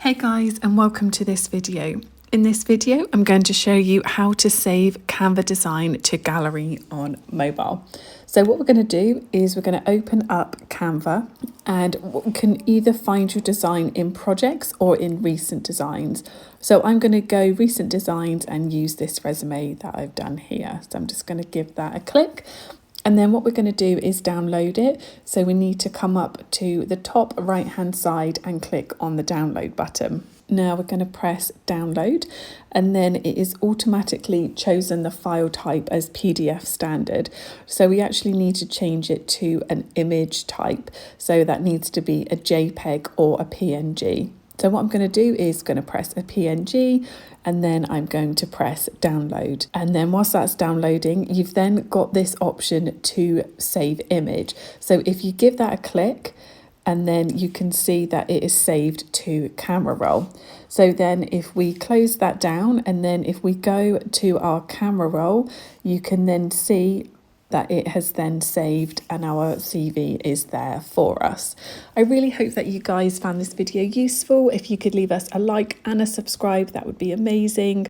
Hey guys, and welcome to this video. In this video, I'm going to show you how to save Canva design to gallery on mobile. So what we're going to do is we're going to open up Canva and we can either find your design in projects or in recent designs. So I'm going to go recent designs and use this resume that I've done here. So I'm just going to give that a click. And then what we're going to do is download it. So we need to come up to the top right hand side and click on the download button. Now we're going to press download, and then it is automatically chosen the file type as PDF standard. So we actually need to change it to an image type. So that needs to be a JPEG or a PNG. So what I'm going to do is going to press a PNG, and then I'm going to press download. And then whilst that's downloading, you've then got this option to save image. So if you give that a click, and then you can see that it is saved to camera roll. So then if we close that down, and then if we go to our camera roll, you can then see that it has then saved and our CV is there for us. I really hope that you guys found this video useful. If you could leave us a like and a subscribe, that would be amazing.